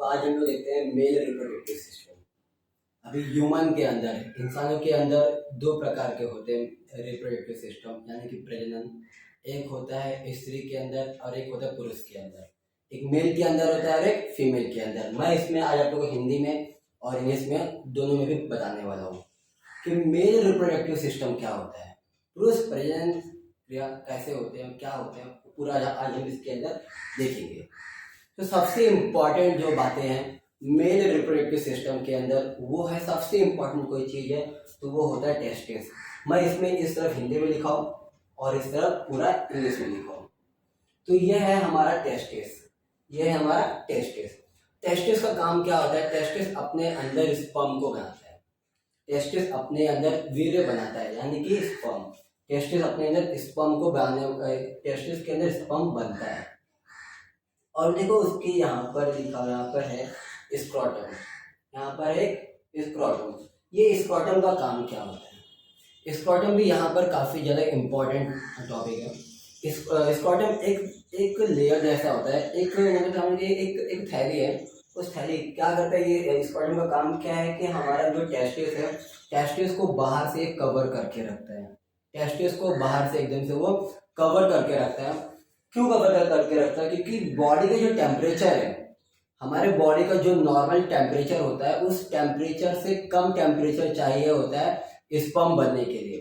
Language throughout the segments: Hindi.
आज हम लोग देखते हैं मेल रिप्रोडक्टिव सिस्टम। अभी ह्यूमन के अंदर, इंसानों के अंदर दो प्रकार के होते हैं रिप्रोडक्टिव सिस्टम, यानी कि प्रजनन। एक होता है स्त्री के अंदर और एक होता है पुरुष के अंदर। एक मेल के अंदर होता है और एक फीमेल के अंदर। मैं इसमें आज आप लोगों को हिंदी में और इंग्लिश में दोनों में भी बताने वाला हूँ कि मेल रिप्रोडक्टिव सिस्टम क्या होता है, पुरुष प्रजनन क्रिया कैसे होते हैं, क्या होते हैं, पूरा आज हम इसके अंदर देखेंगे। तो सबसे इम्पॉर्टेंट जो बातें हैं मेल रिप्रोडक्टिव सिस्टम के अंदर, वो है सबसे इम्पॉर्टेंट कोई चीज़ है तो वो होता है टेस्टिस। मैं इसमें इस तरफ हिंदी में लिखा हूँ और इस तरफ पूरा इंग्लिश में लिखा हूँ। तो यह है हमारा टेस्टिस, यह है हमारा टेस्टिस। टेस्टिस का काम क्या होता है? टेस्टिस अपने अंदर स्पर्म को बनाता है। टेस्टिस अपने अंदर वीर्य बनाता है, यानी कि स्पर्म। टेस्टिस अपने अंदर स्पर्म को बनाने, टेस्टिस के अंदर स्पर्म बनता है। और देखो उसके यहाँ पर लिखा, यहाँ पर है स्क्रोटम, यहाँ पर एक स्क्रोटम। ये स्क्रोटम का काम क्या होता है? स्क्रोटम भी यहाँ पर काफ़ी ज़्यादा इम्पोर्टेंट टॉपिक है। स्क्रोटम एक लेयर जैसा होता है, एक मतलब एक थैली है। उस थैली क्या करता है? ये स्क्रोटम का काम क्या है कि हमारा जो टेस्टिस है, टेस्टिस को बाहर से कवर करके रखता है। टेस्टिस को बाहर से एकदम से वो कवर करके रखता है। क्यों कवर करके रखता है? क्योंकि बॉडी का जो टेम्परेचर है, हमारे बॉडी का जो नॉर्मल टेम्परेचर होता है, उस टेम्परेचर से कम टेम्परेचर चाहिए होता है स्पर्म बनने के लिए।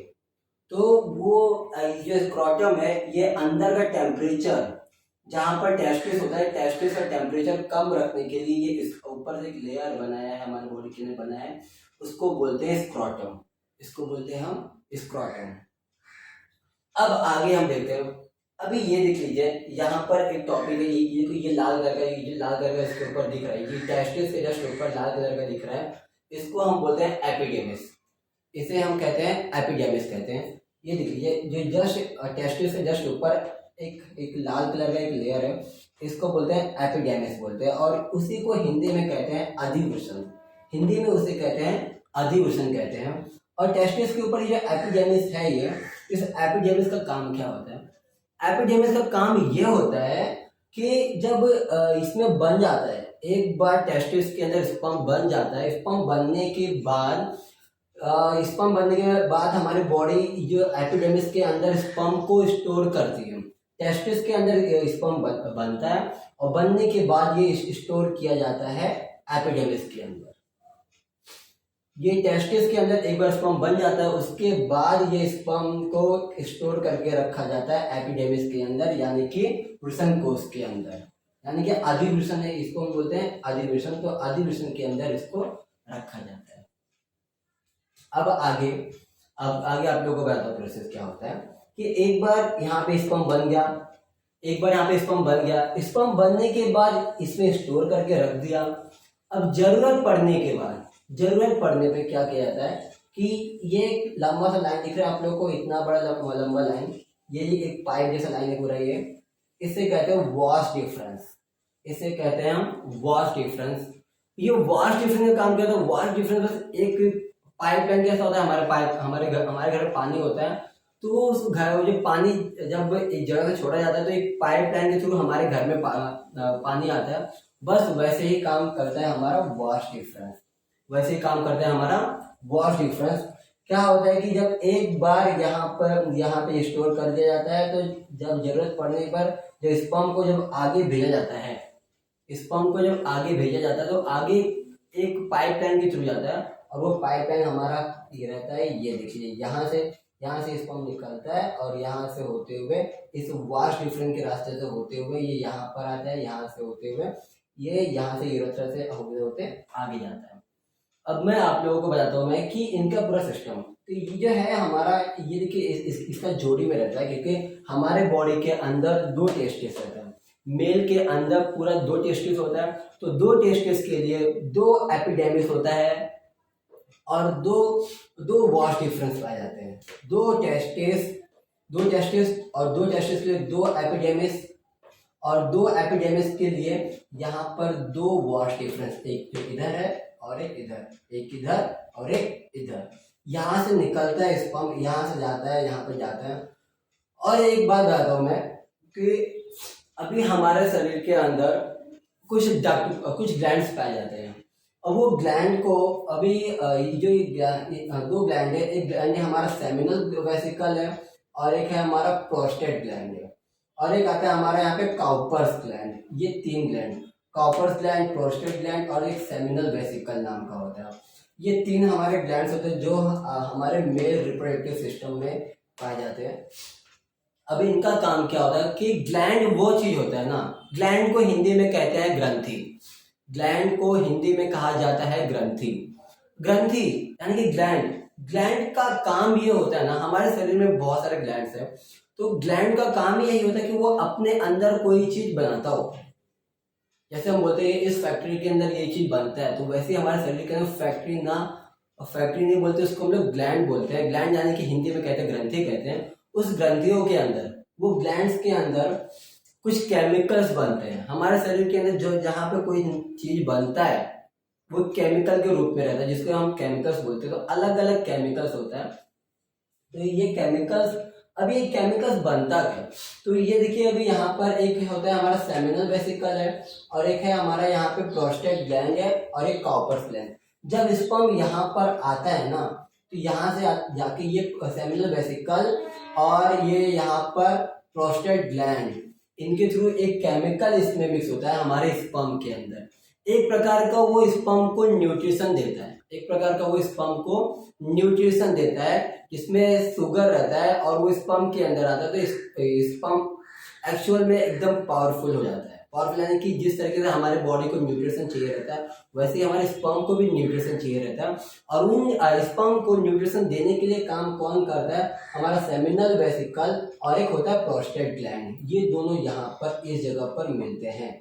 तो वो जो स्क्रोटम है, ये अंदर का टेम्परेचर, जहाँ पर टेस्टिस होता है, टेस्टिस का टेम्परेचर कम रखने के लिए ये ऊपर से एक लेयर बनाया है, हमारे बॉडी के लिए बनाया है, उसको बोलते हैं स्क्रोटम। इसको बोलते हैं हम स्क्रोटम। अब आगे हम देखते हैं। अभी ये देख लीजिए, यहाँ पर एक टॉपिक है, ये लाल कलर का, ये लाल कलर का इसके ऊपर दिख रहा है, ये टेस्टिस से जस्ट ऊपर लाल कलर का दिख रहा है, इसको हम बोलते हैं एपिडेमिस। इसे हम कहते हैं एपिडेमिस कहते हैं। ये देख लीजिए, जो जस्ट टेस्टिस से जस्ट ऊपर एक लाल कलर का एक लेयर है, इसको बोलते हैं एपिडेमिस बोलते हैं। और उसी को हिंदी में कहते हैं अधिवृषण। हिंदी में उसे कहते हैं अधिवृषण कहते हैं। और टेस्टिस के ऊपर जो एपिडेमिस है, ये इस एपिडेमिस का काम क्या होता है? एपिडेमिस का काम ये होता है कि जब इसमें बन जाता है, एक बार टेस्टिस के अंदर स्पर्म बन जाता है, स्पर्म बनने के बाद हमारी बॉडी जो एपिडेमिस के अंदर स्पर्म को स्टोर करती है। टेस्टिस के अंदर स्पर्म बनता है और बनने के बाद ये स्टोर किया जाता है एपिडेमिस के अंदर। ये टेस्टिस के अंदर एक बार स्पर्म बन जाता है, उसके बाद ये स्पर्म को स्टोर करके रखा जाता है एपिडेमिस के अंदर, यानी कि वृषण कोश के अंदर, यानी कि अधिवृषण है, इसको हम बोलते हैं अधिवृषण। तो अधिवृषण के अंदर इसको रखा जाता है। अब आगे आप लोगों को बताता हूँ प्रोसेस क्या होता है कि एक बार यहाँ पे स्पर्म बन गया, स्पर्म बनने के बाद इसमें स्टोर करके रख दिया। अब जरूरत पड़ने पे क्या किया जाता है कि ये एक लंबा सा लाइन दिख रहा है आप लोगों को, इतना बड़ा लंबा लाइन, ये एक पाइप जैसा लाइन है पूरा, ये इसे कहते हैं वॉश डिफरेंस। इसे कहते हैं हम वॉश डिफरेंस। ये वॉश डिफरेंस का काम करता है। वॉश डिफरेंस बस एक पाइप लाइन जैसा होता है। हमारे घर में पानी होता है, तो उस घर जो पानी जब एक जगह से छोड़ा जाता है, तो एक पाइप लाइन के थ्रू हमारे घर में पानी आता है। बस वैसे ही काम करता है हमारा वॉश डिफरेंस। वॉश डिफरेंस क्या होता है कि जब एक बार यहाँ पे स्टोर कर दिया जाता है, तो जब जरूरत पड़ने पर जो स्पर्म को जब आगे भेजा जाता है, तो आगे एक पाइपलाइन के थ्रू जाता है। और वो पाइपलाइन हमारा ये रहता है, ये देखिए, यहाँ से स्पर्म निकलता है और यहाँ से होते हुए इस वॉश डिफरेंस के रास्ते से होते हुए ये यहाँ पर आता है, यहाँ से होते हुए ये यहाँ से यूरेथ्रा से होते आगे जाता है। अब मैं आप लोगों को बताता हूँ मैं कि इनका पूरा सिस्टम, तो ये जो है हमारा, ये देखिए इसका जोड़ी में रहता है, क्योंकि हमारे बॉडी के अंदर दो टेस्टिस रहता है। मेल के अंदर पूरा दो टेस्टिस होता है, तो दो टेस्टिस के लिए दो एपिडेमिस होता है और दो वॉश डिफरेंस पाए जाते हैं। दो टेस्टिस और दो टेस्टिस के लिए दो एपिडेमिस, और दो एपिडेमिस के लिए यहाँ पर दो वॉश डिफरेंस, एक इधर है और एक इधर, एक इधर और एक इधर। यहाँ से निकलता है स्पर्म, यहाँ से जाता है, यहाँ पे जाता है। और एक बात बताता हूँ मैं कि अभी हमारे शरीर के अंदर कुछ ग्लैंड्स पाए जाते हैं। और वो ग्लैंड को अभी जो दो ग्लैंड है, एक ग्लैंड है हमारा सेमिनल वेसिकल है और एक है हमारा प्रोस्टेट ग्लैंड है, और एक आता है हमारा यहाँ पे काउपर्स ग्लैंड। ये तीन gland, Cowper's gland, prostate gland और एक सेमिनल वेसिकल नाम का होता है, ये तीन हमारे ग्लैंड्स होते हैं जो हमारे मेल रिप्रोडक्टिव सिस्टम में पाए जाते हैं। अब इनका काम क्या होता है कि ग्लैंड वो चीज होता है ना, ग्लैंड को हिंदी में कहते हैं ग्रंथि। ग्लैंड को हिंदी में कहा जाता है ग्रंथि। ग्रंथि यानी कि ग्लैंड, ग्लैंड का काम ये होता है ना, हमारे शरीर में बहुत सारे ग्लैंड्स हैं, तो ग्लैंड का काम यही होता है कि वो अपने अंदर कोई चीज बनाता हो। जैसे हम बोलते हैं इस फैक्ट्री के अंदर ये चीज बनता है, तो वैसे ही हमारे शरीर के अंदर फैक्ट्री नहीं बोलते, उसको हम लोग ग्लैंड बोलते हैं। ग्लैंड यानी कि हिंदी में कहते हैं ग्रंथि कहते हैं। उस ग्रंथियों के अंदर, वो ग्लैंड्स के अंदर कुछ केमिकल्स बनते हैं। हमारे शरीर के अंदर जो जहाँ पे कोई चीज बनता है वो केमिकल के रूप में रहता है, जिसको हम केमिकल्स बोलते हैं। तो अलग अलग केमिकल्स होता है। तो ये केमिकल्स, अभी ये केमिकल्स बनता क्या, तो ये देखिए अभी यहाँ पर एक होता है हमारा सेमिनल वेसिकल है और एक है हमारा यहाँ पे प्रोस्टेट ग्लैंड है और एक काउपर्स ग्लैंड। जब स्पर्म यहाँ पर आता है ना, तो यहाँ से जाके ये सेमिनल वेसिकल और ये यहाँ पर प्रोस्टेट ग्लैंड, इनके थ्रू एक केमिकल इसमें मिक्स होता है हमारे स्पर्म के अंदर। एक प्रकार का वो स्पर्म को न्यूट्रिशन देता है, एक प्रकार का वो स्पर्म को न्यूट्रिशन देता है, जिसमें शुगर रहता है और वो स्पर्म के अंदर आता है। तो स्पर्म एक्चुअल में एकदम पावरफुल हो जाता है। पावरफुल यानी कि जिस तरीके से हमारे बॉडी को न्यूट्रिशन चाहिए रहता है, वैसे ही हमारे स्पर्म को भी न्यूट्रिशन चाहिए रहता है। और उन स्पर्म को न्यूट्रिशन देने के लिए काम कौन करता है, हमारा सेमिनल वेसिकल और एक होता है प्रोस्टेट ग्लैंड। ये दोनों यहाँ पर इस जगह पर मिलते हैं,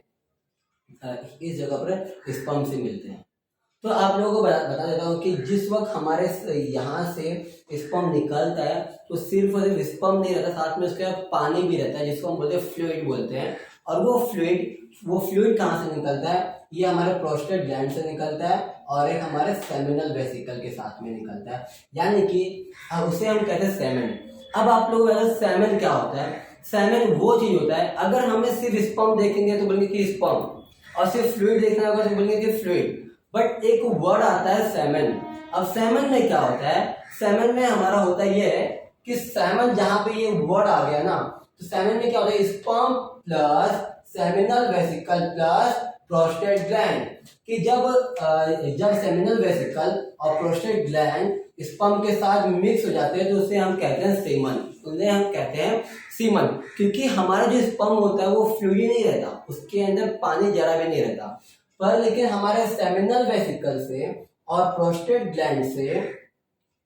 इस जगह पर स्पर्म से मिलते हैं। तो आप लोगों को बता देता हूँ कि जिस वक्त हमारे यहाँ से स्पर्म निकलता है, तो सिर्फ और सिर्फ स्पर्म नहीं रहता, साथ में उसके पानी भी रहता है, जिसको हम बोलते हैं फ्लूइड बोलते हैं। और वो फ्लूइड कहाँ से निकलता है, ये हमारे प्रोस्टेट ग्लैंड से निकलता है और एक हमारे सेमिनल वेसिकल के साथ में निकलता है, यानी कि उसे हम कहते हैं सेमेन। अब आप लोग को सेमेन क्या होता है, सेमेन वो चीज होता है, अगर हमें सिर्फ स्पर्म देखेंगे तो बोलेंगे कि स्पर्म, और सिर्फ फ्लूइड देखना होगा तो बोलेंगे कि फ्लूइड। बट एक वर्ड आता है सेमन। अब सेमन में क्या होता है, सेमन में हमारा होता है ये है कि सेमन जहां पे ये वर्ड आ गया ना, तो सेमन में क्या होता है, sperm plus seminal vesicle plus prostate gland. कि जब सेमिनल वेसिकल और प्रोस्टेट ग्लैंड स्पर्म के साथ मिक्स हो जाते हैं, तो उसे हम कहते हैं सीमन, उन्हें हम कहते हैं सीमन। क्योंकि हमारा जो स्पर्म होता है वो फ्लूइड नहीं रहता, उसके अंदर पानी जरा भी नहीं रहता। पर लेकिन हमारे सेमिनल वेसिकल से और प्रोस्टेट ग्लैंड से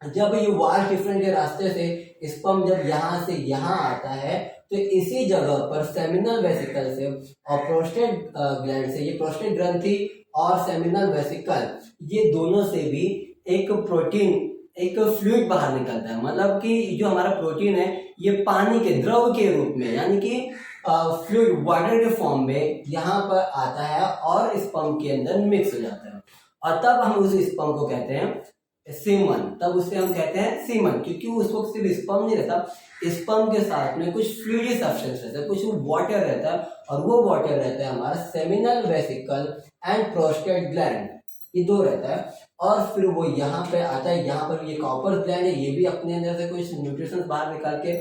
जब ये वाल डिफरेंट के रास्ते से स्पर्म जब यहाँ से यहाँ आता है, तो इसी जगह पर सेमिनल वेसिकल से और प्रोस्टेट ग्लैंड से, ये प्रोस्टेट ग्रंथि और सेमिनल वेसिकल, ये दोनों से भी एक प्रोटीन, एक फ्लूइड बाहर निकलता है। मतलब कि जो हमारा प्रोटीन है ये पानी के द्रव के रूप में, यानी कि फ्लूइड वाटर के फॉर्म में यहाँ पर आता है और स्पर्म के अंदर मिक्स हो जाता है, और तब हम उस स्पर्म को कहते हैं सीमन। तब उसे हम कहते हैं सीमन, क्योंकि उस वक्त सिर्फ स्पर्म नहीं रहता, स्पर्म के साथ में कुछ फ्लूइडी सब्सटेंस रहता है, कुछ वाटर रहता है, और वो वाटर रहता है हमारा seminal vesicle and prostate gland, ये दो रहता है। और फिर वो यहाँ पे आता है, यहाँ पर ये कॉपर ग्लैंड है, ये भी अपने अंदर से कुछ न्यूट्रिशन बाहर निकाल के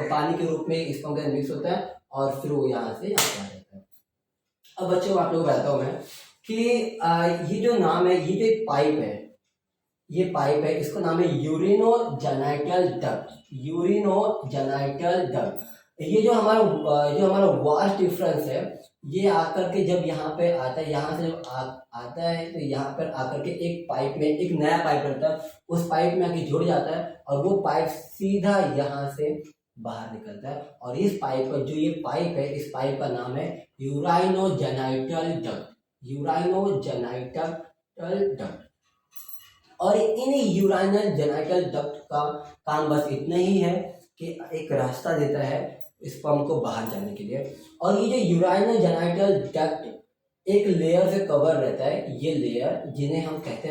पानी के रूप में स्पर्म के अंदर मिक्स होता है, और फिर वो यहाँ से यहाँ पे आ जाता है। अब बच्चों आप लोग बताता हूँ मैं कि ये जो नाम है, ये जो एक पाइप है, ये पाइप है, इसका नाम है यूरिनोजेनाइटल डक्ट। यूरिनोजेनाइटल डक्ट, ये जो हमारा वास्ट डिफरेंस है, ये आकर के जब यहाँ पे आता है, यहाँ से जब आता है, तो यहाँ पर आकर के एक पाइप में, एक नया पाइप रहता है, उस पाइप में आके जुड़ जाता है, और वो पाइप सीधा यहाँ से बाहर निकलता है। और इस पाइप का जो ये पाइप है, इस पाइप का नाम है यूराइनोजेनाइटल डक्ट। यूराइनोजेनाइटल डक्ट। और इन यूराइनल जेनाइटल डक्ट का काम बस इतना ही है कि एक रास्ता देता है स्पर्म को बाहर जाने के लिए। और ये जो यूराइनल जेनाइटल डक्ट एक लेयर से कवर रहता है, ये लेयर जिन्हें हम कहते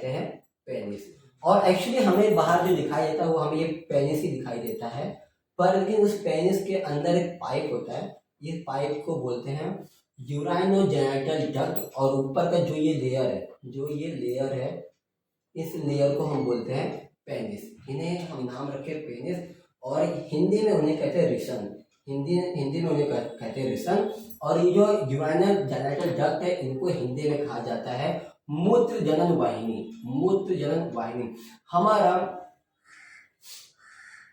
हैं पेनिस, और एक्चुअली हमें बाहर जो दिखाई देता है वो हमें ये पेनिस ही दिखाई देता है, पर लेकिन उस पेनिस के अंदर एक पाइप होता है, ये पाइप को बोलते हैं यूराइनोजेनिटल डक्ट, और ऊपर का जो ये लेयर है, इस लेयर को हम बोलते हैं पेनिस। इन्हें हम नाम रखे पेनिस, और हिंदी में उन्हें कहते हैं रिसन। हिंदी में उन्हें कहते हैं रिसन। और ये जो यूराइनल जेनिटल डक्ट है, इनको हिंदी में कहा जाता है मूत्र जनन वाहिनी। हमारा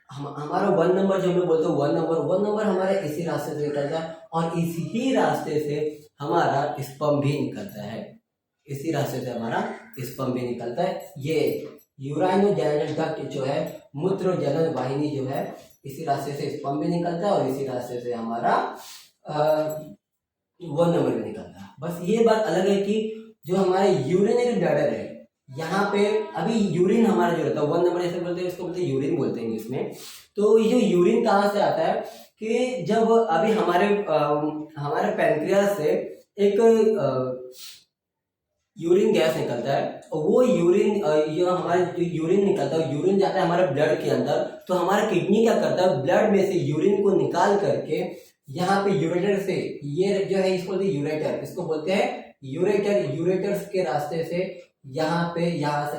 1 नंबर जो हम लोग बोलते हैं 1 नंबर हमारे इसी रास्ते से निकलता है, और इसी रास्ते से हमारा स्पर्म भी निकलता है। इसी रास्ते से हमारा स्पर्म भी निकलता है। ये यूराइनोजेनिटल डक्ट जो है, मूत्र जनन वाहिनी जो है, इसी रास्ते से स्पर्म भी निकलता है, और इसी रास्ते से हमारा 1 नंबर भी निकलता है। बस ये बात अलग है कि जो हमारे यूरिनरी ब्लैडर है, यहाँ पे अभी यूरिन हमारा जो रहता है 1 नंबर जैसे बोलते हैं, इसको बोलते हैं यूरिन बोलते हैं इंग्लिश में। तो ये जो यूरिन कहाँ से आता है कि जब अभी हमारे पैनक्रियास से एक यूरिन गैस निकलता है, और वो यूरिन जो हमारे जो यूरिन निकलता है, यूरिन जाता है हमारे ब्लड के अंदर। तो हमारा किडनी क्या करता है, ब्लड में से यूरिन को निकाल करके यहाँ पे यूरेटर से, ये जो है इसको बोलते हैं यूरेटर, इसको बोलते हैं यूरेटर्स के रास्ते से यहाँ से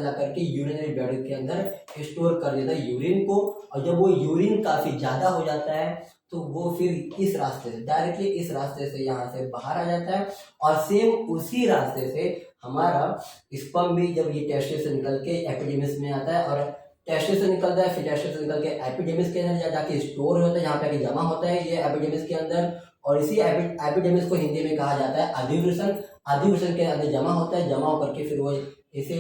ला करके यूरिनरी ब्लड के अंदर स्टोर कर देता है यूरिन को। और जब वो यूरिन काफी ज्यादा हो जाता है, तो वो फिर इस रास्ते से डायरेक्टली इस रास्ते से यहाँ से बाहर आ जाता है, और सेम उसी रास्ते से हमारा स्पर्म भी जब ये टेस्टिस से निकल के एपिडिडिमिस में आता है, और टेस्टिस से निकलता है, फिर टेस्टिस से निकल के एपिडिडिमिस के अंदर जाके स्टोर होता है, यहाँ पे आके जमा होता है ये एपिडिडिमिस के अंदर। और इसी एपिडिडिमिस को हिंदी में कहा जाता है अधिवृषण के अंदर जमा होता है। जमा होकर के फिर वो इसे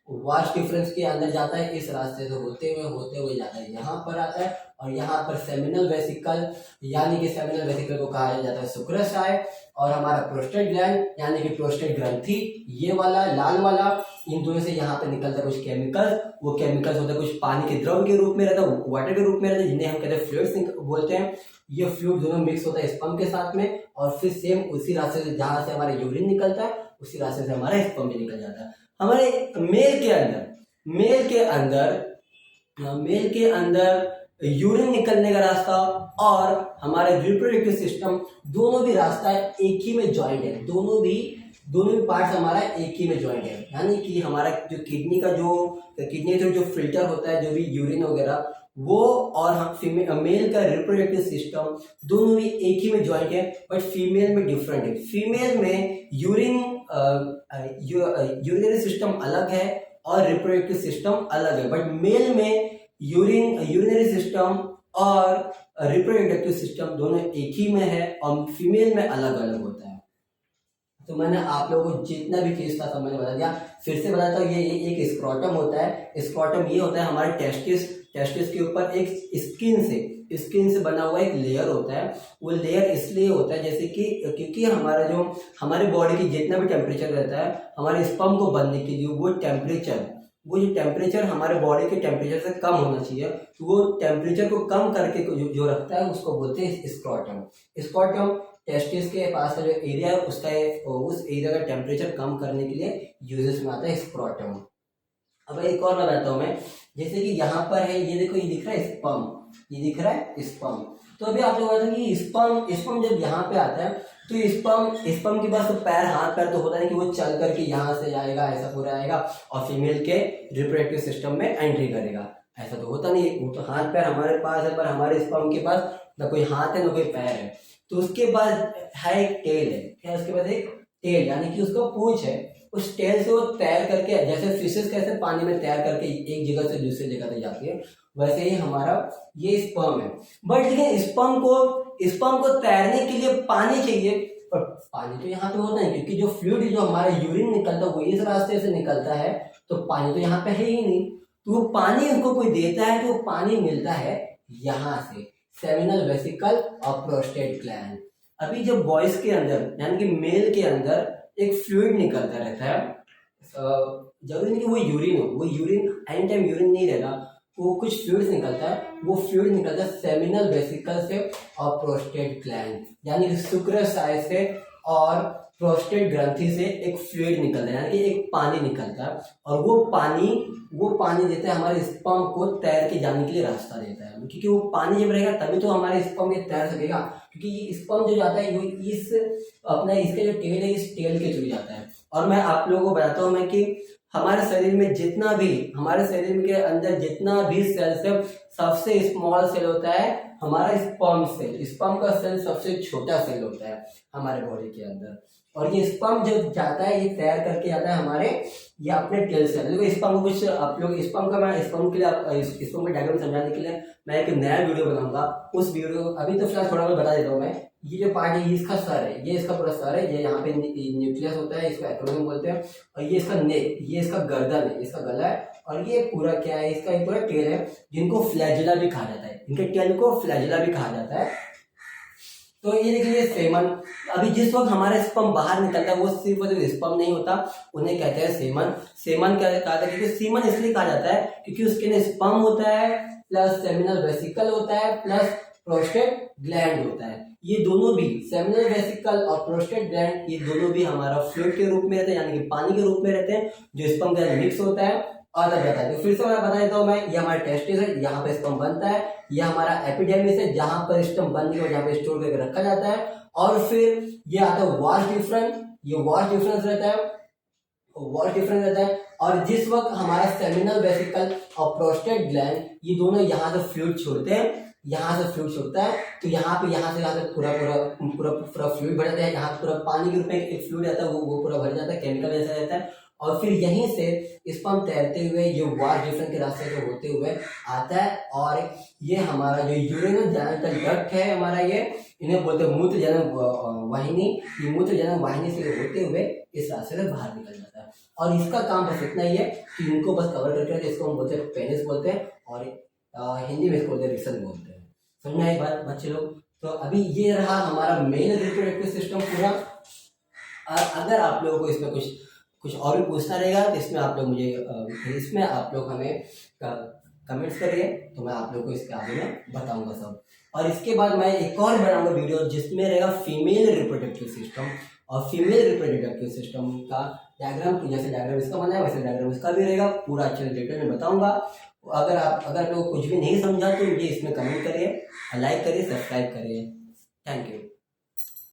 वाश डिफरेंस के अंदर जाता है, इस रास्ते से होते हुए जाता है, यहाँ पर आता है। और यहाँ पर सेमिनल वेसिकल, यानी कि सेमिनल वेसिकल को कहा जाता है शुक्राशय, और हमारा प्रोस्टेट ग्लैंड यानी कि प्रोस्टेट ग्रंथि, ये वाला लाल वाला, इन दोनों से यहाँ पे निकलता है कुछ केमिकल। वो केमिकल्स होता है कुछ पानी के द्रव के रूप में रहता है, वाटर के रूप में रहता है, जिन्हें हम कहते हैं फ्लूइड्स बोलते हैं। ये फ्लूइड दोनों मिक्स होता है स्पर्म के साथ में, और फिर सेम उसी रास्ते से जहाँ से हमारा यूरिन निकलता है, उसी रास्ते से हमारा स्पर्म भी निकल जाता है। हमारे मेल के अंदर यूरिन निकलने का रास्ता और हमारे रिप्रोडक्टिव सिस्टम, दोनों भी रास्ता एक ही में ज्वाइंट है। दोनों भी पार्ट्स हमारा एक ही में ज्वाइंट है, यानी कि हमारा जो किडनी का जो फिल्टर होता है, जो भी यूरिन वगैरह, वो और हम मेल का रिप्रोडक्टिव सिस्टम दोनों भी एक ही में ज्वाइंट है। बट फीमेल में डिफरेंट है। फीमेल में यूरिनरी सिस्टम अलग है और रिप्रोडक्टिव सिस्टम अलग है, बट मेल में यूरिनरी सिस्टम और रिप्रोडक्टिव सिस्टम दोनों एक ही में है, और फीमेल में अलग अलग होता है। तो मैंने आप लोगों को जितना भी चीज था सब मैंने बता दिया। फिर से बताता हूँ, ये एक स्क्रोटम होता है। स्क्रोटम ये होता है हमारे टेस्टिस के ऊपर एक स्किन से बना हुआ एक लेयर होता है। वो लेयर इसलिए होता है जैसे कि क्योंकि हमारे बॉडी की जितना भी टेम्परेचर रहता है, हमारे स्पर्म को बनने के लिए वो जो टेम्परेचर हमारे बॉडी के टेम्परेचर से कम होना चाहिए, तो वो टेम्परेचर को कम करके जो रखता है उसको बोलते हैं स्क्रोटम। टेस्टिस के पास का जो एरिया है उस एरिया का टेम्परेचर कम करने के लिए यूजेस में आता है स्क्रोटम। अब एक और बताता हूँ मैं, जैसे कि यहाँ पर है, ये देखो, ये दिख रहा है स्पर्म। तो अभी आप लोग बताते हैं कि स्पर्म जब यहाँ पे आता है, तो स्पर्म के पास तो हाथ पैर तो होता है कि वो चल करके यहाँ से जाएगा, ऐसा पूरा आएगा और फीमेल के रिप्रोडक्टिव सिस्टम में एंट्री करेगा। ऐसा तो होता नहीं, वो तो हाथ पैर हमारे पास है, पर हमारे स्पर्म के पास ना कोई हाथ है ना कोई पैर है। तो उसके बाद है एक टेल है, क्या उसके पास एक टेल, यानी कि उसका पूंछ है। उस टेल से वो तैर करके, जैसे फिशेस कैसे पानी में तैर करके एक जगह से दूसरी जगह तक जाती है, वैसे ही हमारा ये स्पर्म है। बट लेकिन स्पर्म को तैरने के लिए पानी चाहिए, पर पानी तो यहाँ पे होता है, क्योंकि जो फ्लूइड जो हमारा यूरिन निकलता है वो इस रास्ते से निकलता है, तो पानी तो यहाँ पे है ही नहीं। तो वो पानी उनको कोई देता है, तो वो पानी मिलता है यहाँ से, सेमिनल वेसिकल और प्रोस्टेट ग्लैंड। अभी जब बॉयज के अंदर यानी कि मेल के अंदर एक फ्लूइड निकलता रहता है, जरूरी नहीं कि वो यूरिन हो, वो यूरिन एनी टाइम यूरिन नहीं रहेगा, वो कुछ फ्लूइड निकलता है। वो फ्लूइड निकलता है सेमिनल वेसिकल से और प्रोस्टेट ग्लैंड यानी कि शुक्राशय से और प्रोस्टेट ग्रंथि से एक फ्लूइड निकलता है, यानी कि एक पानी निकलता है। और वो पानी देता है हमारे स्पर्म को तैर के जाने के लिए रास्ता देता है, क्योंकि वो पानी जब रहेगा तभी तो हमारे स्पर्म ये तैर सकेगा। क्योंकि ये स्पर्म जो जाता है वो इस अपना इसके जो टेल है इस टेल के थ्रू जाता है। और मैं आप लोगों को बताता हूँ मैं कि हमारे शरीर में जितना भी हमारे शरीर के अंदर जितना भी सेल्स है सबसे स्मॉल सेल होता है हमारा स्पर्म सेल। स्पर्म का सेल सबसे छोटा सेल होता है हमारे बॉडी के अंदर। और ये स्पर्म जब जाता है ये तैयार करके जाता है हमारे ये अपने टेल से। देखो स्पर्म को कुछ आप लोग स्पर्म का मैं स्पर्म के लिए स्पर्म का डायग्राम समझाने के लिए मैं एक नया वीडियो बनाऊंगा। उस वीडियो अभी तो फिलहाल थोड़ा मैं बता देता हूँ मैं। ये जो पार्ट है ये इसका सर है, ये इसका पूरा सर है, ये यहाँ पे न्यूक्लियस होता है, इसको एक्रोनियम बोलते हैं। और ये इसका नेक, ये इसका गर्दन है, इसका गला है। और ये पूरा क्या है इसका ये पूरा टेल है जिनको फ्लैजिला भी कहा जाता है। इनके टेल को फ्लैजिला भी कहा जाता है। तो ये देखिए ये सेमन, अभी जिस वक्त हमारा स्पर्म बाहर निकलता है वो सिर्फ स्पर्म नहीं होता, उन्हें कहते हैं सेमन। सेमन क्या कहा जाता है क्योंकि सीमन इसलिए कहा जाता है क्योंकि उसके अंदर स्पर्म होता है प्लस सेमिनल वेसिकल होता है प्लस प्रोस्टेट ग्लैंड होता है। ये दोनों भी सेमिनल वेसिकल और प्रोस्टेट ग्लैंड ये दोनों भी हमारा फ्लूइड के रूप में रहते हैं यानी कि पानी के रूप में रहते हैं जो स्पर्म के अंदर मिक्स होता है और तब जाता है। तो फिर से मैं बता देता हूँ मैं, ये हमारा टेस्टिस है, यहाँ पे स्पर्म बनता है। ये हमारा एपिडर्मिस है जहां पर स्पर्म बन के जहाँ पे स्टोर करके रखा जाता है। और फिर ये आता है वाश डिफरेंस, ये वाश डिफरेंस रहता है, वाश डिफरेंस रहता है। और जिस वक्त हमारा सेमिनल वेसिकल और प्रोस्टेट ग्लैंड ये दोनों यहाँ से फ्लूइड छोड़ते हैं, यहाँ से फ्लूइड छोड़ता है तो यहाँ से पूरा पूरा पूरा पूरा फ्लूइड भर जाता है। यहाँ पूरा पानी के रूप में एक फ्लूइड आता है वो पूरा भर जाता है, केमिकल जैसा रहता है। और फिर यहीं से स्पर्म तैरते हुए ये वाश डिफरेंस के रास्ते से होते हुए आता है। और ये हमारा जो यूरिनल जेनिटल डक्ट है हमारा, ये इन्हें बोलते हैं मूत्र जनन वाहिनी। ये मूत्र जनन वाहिनी से होते हुए इस रास्ते से बाहर निकल जाता है। और इसका काम बस इतना ही है कि इनको बस कवर करके रखें। इसको हम बोलते हैं पेनिस बोलते हैं और हिंदी में इसको बोलते हैं रिक्शन बोलते हैं। समझ में आई बात बच्चे लोग? तो अभी ये रहा हमारा मेल रिप्रोडक्टिव सिस्टम पूरा। अगर आप लोगों को इसमें कुछ और भी पूछना रहेगा तो इसमें आप लोग मुझे इसमें आप लोग हमें कमेंट्स करिए तो मैं आप लोग को इसके आगे में बताऊंगा सब। और इसके बाद मैं एक और बनाऊंगा वीडियो जिसमें रहेगा फीमेल रिप्रोडक्टिव सिस्टम। और फीमेल रिप्रोडक्टिव सिस्टम का डायग्राम, जैसे डायग्राम इसका बना है वैसे डायग्राम इसका भी रहेगा, पूरा अच्छे से डिटेल में बताऊंगा। अगर आप लोग कुछ भी नहीं समझा तो मुझे इसमें कमेंट करिए, लाइक करिए, सब्सक्राइब करिए। Thank you.